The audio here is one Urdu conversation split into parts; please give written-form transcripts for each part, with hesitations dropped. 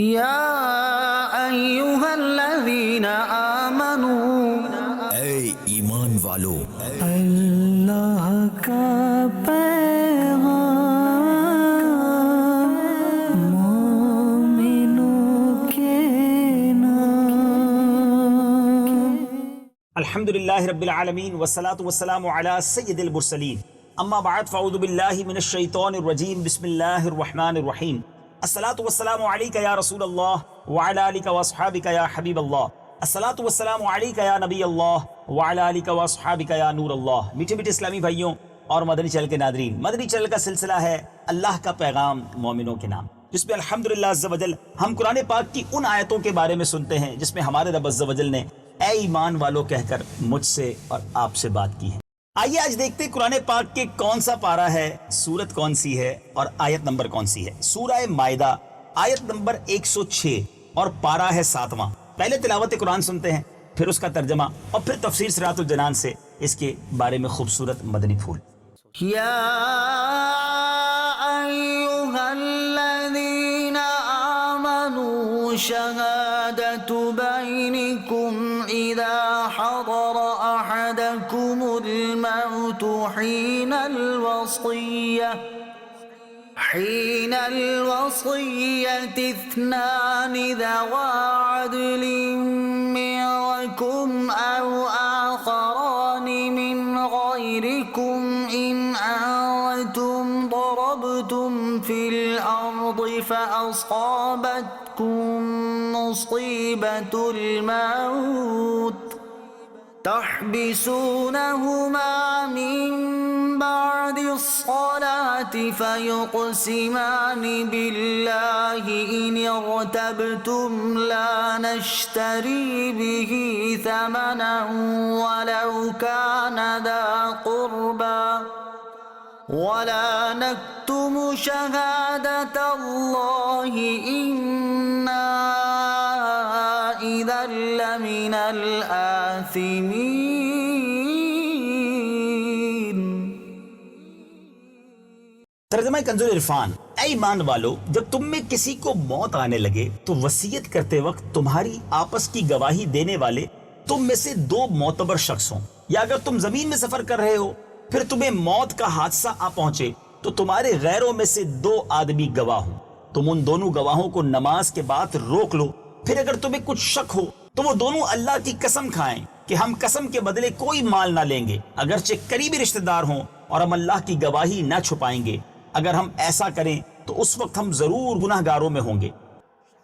یا ایھا الذین آمنوا، اے ایمان والو، اللہ کا پیغام مومنوں کے نام۔ الحمدللہ رب العالمین والصلاة والسلام علی سید المرسلین، اما بعد فاعوذ باللہ من الشیطان الرجیم، بسم اللہ الرحمن الرحیم۔ الصلاة والسلام علیکہ یا رسول اللہ وعلی آلکہ واصحابکہ یا حبیب اللہ، الصلاة والسلام علیکہ یا نبی اللہ وعلی آلکہ واصحابکہ یا نور اللہ۔ میٹھے میٹھے اسلامی بھائیوں اور مدنی چینل کے ناظرین، مدنی چینل کا سلسلہ ہے اللہ کا پیغام مومنوں کے نام، جس میں الحمدللہ عز و جل ہم قرآن پاک کی ان آیتوں کے بارے میں سنتے ہیں جس میں ہمارے رب عز و جل نے اے ایمان والو کہہ کر مجھ سے اور آپ سے بات کی ہے۔ آئیے آج دیکھتے ہیں قرآن پاک کے کون سا پارہ ہے، سورت کون سی ہے اور آیت نمبر کون سی ہے۔ سورہ مائدہ آیت نمبر 106 اور پارہ ہے 7واں۔ پہلے تلاوت قرآن سنتے ہیں، پھر اس کا ترجمہ اور پھر تفسیر صراط الجنان سے اس کے بارے میں خوبصورت مدنی پھول۔ یا ایھا الذین آمنوا شہادۃ بینکم اذا حضر احدکم الموت حین الوصیۃ اثنان ذوا عدل منکم او آخران من غیرکم ان انتم ضربتم فی الارض فاصابتکم مصیبۃ الموت تحبسونهما من بعد الصلاة فيقسمان بالله إن ارتبتم لا نشتري به ثمنا ولو كان ذا قربى ولا نكتم شهادة الله إنا إذا لمن الآثمين۔ ترجمہ کنز العرفان۔ اے ایمان والو، جب تم میں کسی کو موت آنے لگے تو وصیت کرتے وقت تمہاری آپس کی گواہی دینے والے تم میں سے دو معتبر شخص ہوں، یا اگر تم زمین میں سفر کر رہے ہو پھر تمہیں موت کا حادثہ آ پہنچے تو تمہارے غیروں میں سے دو آدمی گواہ ہوں، تم ان دونوں گواہوں کو نماز کے بعد روک لو، پھر اگر تمہیں کچھ شک ہو تو وہ دونوں اللہ کی قسم کھائیں کہ ہم قسم کے بدلے کوئی مال نہ لیں گے، اگرچہ قریبی رشتہ دار ہوں، اور ہم اللہ کی گواہی نہ چھپائیں گے، اگر ہم ایسا کریں تو اس وقت ہم ضرور گناہ گاروں میں ہوں گے۔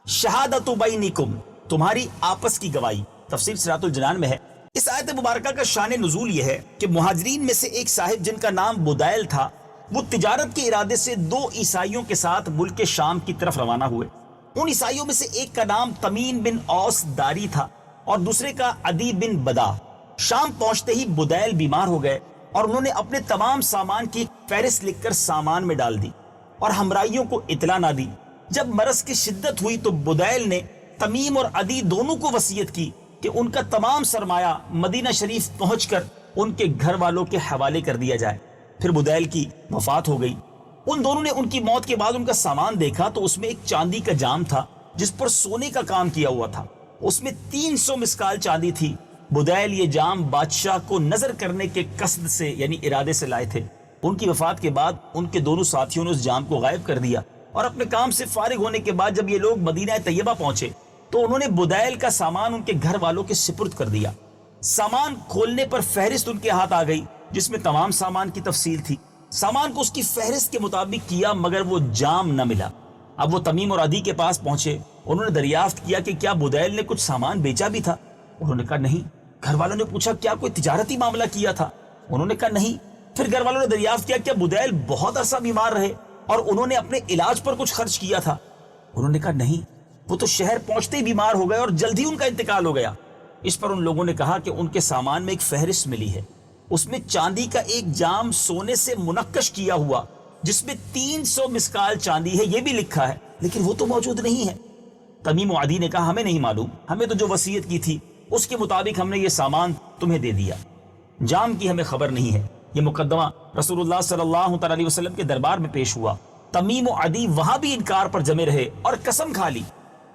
شہادت بینکم، تمہاری آپس کی گواہی، تفسیر صراط الجنان میں ہے۔ اس آیت مبارکہ کا شان نزول یہ ہے کہ مہاجرین میں سے ایک صاحب جن کا نام بدیل تھا، وہ تجارت کے ارادے سے دو عیسائیوں کے ساتھ ملک شام کی طرف روانہ ہوئے۔ ان عیسائیوں میں سے ایک کا نام تمیم بن اوس داری تھا اور دوسرے کا عدی بن بدا۔ شام پہنچتے ہی بدیل بیمار ہو گئے اور انہوں نے اپنے تمام سامان کی فہرست لکھ کر سامان میں ڈال دی اور ہمراہیوں کو اطلاع نہ دی۔ جب مرض کی شدت ہوئی تو بدیل نے تمیم اور عدی دونوں کو وصیت کی کہ ان کا تمام سرمایہ مدینہ شریف پہنچ کر ان کے گھر والوں کے حوالے کر دیا جائے۔ پھر بدیل کی وفات ہو گئی۔ ان دونوں نے ان کی موت کے بعد ان کا سامان دیکھا تو اس میں ایک چاندی کا جام تھا جس پر سونے کا کام کیا ہوا تھا، اس میں 300 مسکال چاندی تھی۔ بدیل یہ جام بادشاہ کو نظر کرنے کے قصد سے یعنی ارادے سے لائے تھے۔ ان کی وفات کے بعد ان کے دونوں ساتھیوں نے اس جام کو غائب کر دیا، اور اپنے کام سے فارغ ہونے کے بعد جب یہ لوگ مدینہ طیبہ پہنچے تو انہوں نے بدیل کا سامان ان کے گھر والوں کے سپرد کر دیا۔ سامان کھولنے پر فہرست ان کے ہاتھ آ گئی جس میں تمام سامان کی تفصیل تھی۔ سامان کو اس کی فہرست کے مطابق کیا مگر وہ جام نہ ملا۔ اب وہ تمیم اور عدی کے پاس پہنچے، انہوں نے دریافت کیا کہ کیا بدیل نے کچھ سامان بیچا بھی تھا؟ انہوں نے کہا نہیں۔ گھر والوں نے پوچھا کیا کوئی تجارتی معاملہ کیا تھا؟ انہوں نے کہا نہیں۔ پھر گھر والوں نے دریافت کیا کیا بدیل بہت عرصہ بیمار رہے اور انہوں نے اپنے علاج پر کچھ خرچ کیا تھا؟ انہوں نے کہا نہیں، وہ تو شہر پہنچتے ہی بیمار ہو گئے اور جلد ہی ان کا انتقال ہو گیا۔ اس پر ان لوگوں نے کہا کہ ان کے سامان میں ایک فہرست ملی ہے، اس میں چاندی کا ایک جام سونے سے منقش کیا ہوا جس میں 300 مسکال چاندی ہے یہ بھی لکھا ہے، لیکن وہ تو موجود نہیں ہے۔ تمیم و عدی نے کہا ہمیں نہیں معلوم، ہمیں تو جو وصیت کی تھی اس کے مطابق ہم نے یہ سامان تمہیں دے دیا، جام کی ہمیں خبر نہیں ہے۔ یہ مقدمہ رسول اللہ صلی اللہ علیہ وسلم کے دربار میں پیش ہوا۔ تمیم و عدی وہاں بھی انکار پر جمے رہے اور قسم کھا لی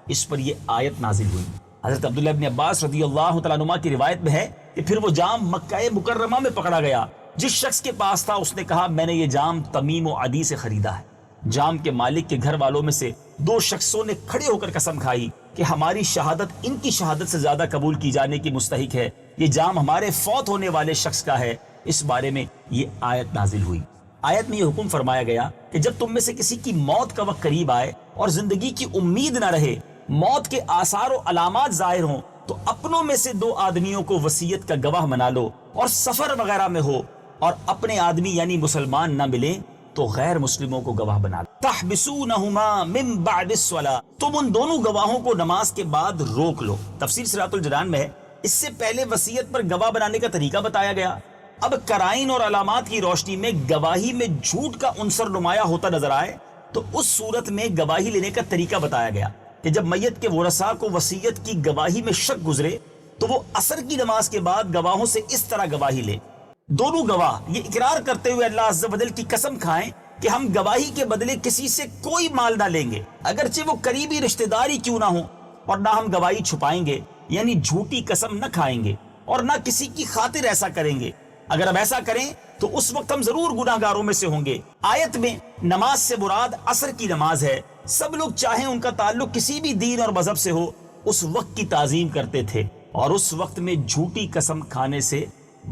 اس پر یہ آیت نازل ہوئی۔ حضرت عبداللہ ابن عباس رضی اللہ تعالیٰ عنہ کی روایت میں ہے کہ پھر وہ جام مکہ مکرمہ میں پکڑا گیا۔ جس شخص کے پاس تھا اس نے کہا میں نے یہ جام تمیم و عدی سے خریدا ہے۔ جام کے مالک کے گھر والوں میں سے 2 شخصوں نے کھڑے ہو کر قسم کھائی کہ ہماری شہادت ان کی شہادت سے زیادہ قبول کی جانے کی مستحق ہے، یہ جام ہمارے فوت ہونے والے شخص کا ہے۔ اس بارے میں یہ آیت نازل ہوئی۔ آیت میں یہ حکم فرمایا گیا کہ جب تم میں سے کسی کی موت کا وقت قریب آئے اور زندگی کی امید نہ رہے، موت کے آثار و علامات ظاہر ہوں، تو اپنوں میں سے 2 آدمیوں کو وصیت کا گواہ بنا لو، اور سفر وغیرہ میں ہو اور اپنے آدمی یعنی مسلمان نہ ملیں تو غیر مسلموں کو گواہ بنا لو۔ تحبسونہما من بعد الصلاۃ، تم ان دونوں گواہوں کو نماز کے بعد روک لو۔ تفسیر صراط الجنان میں ہے اس سے پہلے وصیت پر گواہ بنانے کا طریقہ بتایا گیا، اب قرائن اور علامات کی روشنی میں گواہی میں جھوٹ کا عنصر نمایاں ہوتا نظر آئے تو اس صورت میں گواہی لینے کا طریقہ بتایا گیا کہ جب میت کے ورثاء کو وصیت کی گواہی میں شک گزرے تو وہ عصر کی نماز کے بعد گواہوں سے اس طرح گواہی لے۔ دونوں گواہ یہ اقرار کرتے ہوئے اللہ عز و جل کی قسم کھائیں کہ ہم گواہی کے بدلے کسی سے کوئی مال نہ لیں گے، اگرچہ وہ قریبی رشتہ داری کیوں نہ ہو، اور نہ ہم گواہی چھپائیں گے یعنی جھوٹی قسم نہ کھائیں گے، اور نہ کسی کی خاطر ایسا کریں گے۔ اگر ہم ایسا کریں تو اس وقت ہم ضرور گناہ گاروں میں سے ہوں گے۔ آیت میں نماز سے مراد عصر کی نماز ہے۔ سب لوگ چاہیں ان کا تعلق کسی بھی دین اور مذہب سے ہو اس وقت کی تعظیم کرتے تھے اور اس وقت میں جھوٹی قسم کھانے سے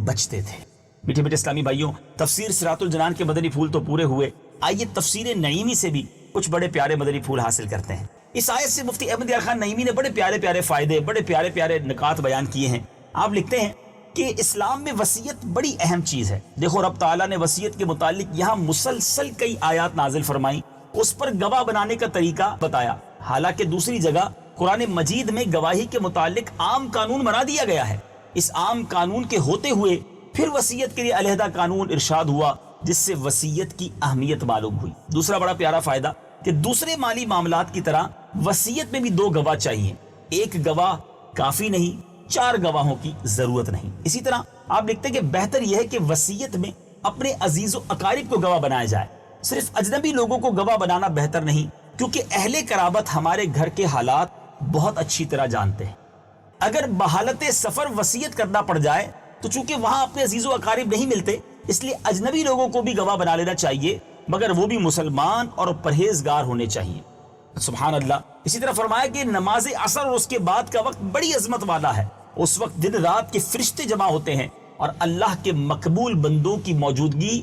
بچتے تھے۔ میٹھے میٹھے اسلامی بھائیوں، تفسیر صراط الجنان کے مدنی پھول تو پورے ہوئے، آئیے تفسیر نعیمی سے بھی کچھ بڑے پیارے مدنی پھول حاصل کرتے ہیں۔ اس آیت سے مفتی احمد یار خان نعیمی نے بڑے پیارے پیارے فائدے، بڑے پیارے پیارے نکات بیان کیے ہیں۔ آپ لکھتے ہیں کہ اسلام میں وصیت بڑی اہم چیز ہے۔ دیکھو رب تعالیٰ نے وصیت کے متعلق یہاں مسلسل کئی آیات نازل فرمائیں، اس پر گواہ بنانے کا طریقہ بتایا، حالانکہ دوسری جگہ قرآن مجید میں گواہی کے متعلق عام قانون بنا دیا گیا ہے۔ اس عام قانون کے ہوتے ہوئے پھر وصیت کے لیے علیحدہ قانون ارشاد ہوا جس سے وصیت کی اہمیت معلوم ہوئی۔ دوسرا بڑا پیارا فائدہ کہ دوسرے مالی معاملات کی طرح وصیت میں بھی 2 گواہ چاہیے، ایک گواہ کافی نہیں، 4 گواہوں کی ضرورت نہیں۔ اسی طرح آپ لکھتے ہیں کہ بہتر یہ ہے کہ وصیت میں اپنے عزیز و اقارب کو گواہ بنایا جائے، صرف اجنبی لوگوں کو گواہ بنانا بہتر نہیں، کیونکہ اہل قرابت ہمارے گھر کے حالات بہت اچھی طرح جانتے ہیں۔ اگر بحالت سفر وصیت کرنا پڑ جائے تو چونکہ وہاں اپنے عزیز و اقارب نہیں ملتے، اس لیے اجنبی لوگوں کو بھی گواہ بنا لینا چاہیے، مگر وہ بھی مسلمان اور پرہیزگار ہونے چاہیے۔ سبحان اللہ۔ اسی طرح فرمایا کہ نماز عصر اور اس کے بعد کا وقت بڑی عظمت والا ہے، اس وقت دن رات کے فرشتے جمع ہوتے ہیں اور اللہ کے مقبول بندوں کی موجودگی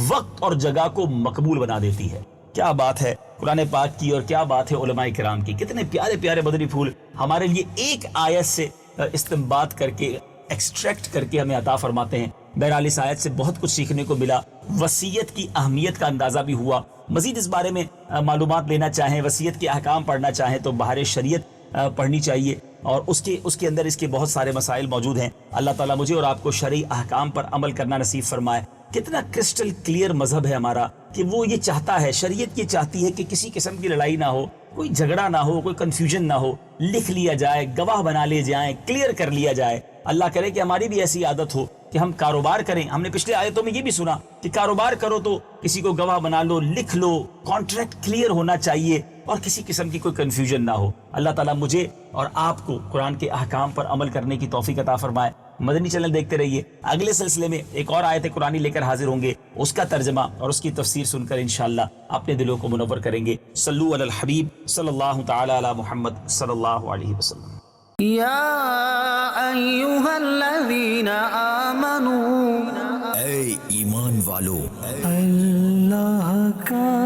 وقت اور جگہ کو مقبول بنا دیتی ہے۔ کیا بات ہے قرآن پاک کی اور کیا بات ہے علماء کرام کی، کتنے پیارے پیارے مدنی پھول ہمارے لیے ایک آیت سے استنباط کر کے ایکسٹریکٹ کر کے ہمیں عطا فرماتے ہیں۔ بہرحال اس آیت سے بہت کچھ سیکھنے کو ملا، وصیت کی اہمیت کا اندازہ بھی ہوا۔ مزید اس بارے میں معلومات لینا چاہیں، وصیت کے احکام پڑھنا چاہیں تو بہار شریعت پڑھنی چاہیے، اور اس کے اندر اس کے بہت سارے مسائل موجود ہیں۔ اللہ تعالیٰ مجھے اور آپ کو شرعی احکام پر عمل کرنا نصیب فرمائے۔ کتنا کرسٹل کلیئر مذہب ہے ہمارا کہ وہ یہ چاہتا ہے، شریعت یہ چاہتی ہے کہ کسی قسم کی لڑائی نہ ہو، کوئی جھگڑا نہ ہو، کوئی کنفیوژن نہ ہو، لکھ لیا جائے، گواہ بنا لے جائیں، کلیئر کر لیا جائے۔ اللہ کرے کہ ہماری بھی ایسی عادت ہو کہ ہم کاروبار کریں۔ ہم نے پچھلے آیتوں میں یہ بھی سنا کہ کاروبار کرو تو کسی کو گواہ بنا لو، لکھ لو، کانٹریکٹ کلیئر ہونا چاہیے اور کسی قسم کی کوئی کنفیوژن نہ ہو۔ اللہ تعالیٰ مجھے اور آپ کو قرآن کے احکام پر عمل کرنے کی توفیق عطا فرمائے۔ مدنی چینل دیکھتے رہیے، اگلے سلسلے میں ایک اور آیت قرآنی لے کر حاضر ہوں گے، اس کا ترجمہ اور اس کی تفسیر سن کر انشاءاللہ اپنے دلوں کو منور کریں گے۔ صلو علی الحبیب صلی اللہ تعالی علی محمد صلی اللہ علیہ وسلم۔ یا ایہا الذین آمنوا، اے ایمان والو، اللہ کا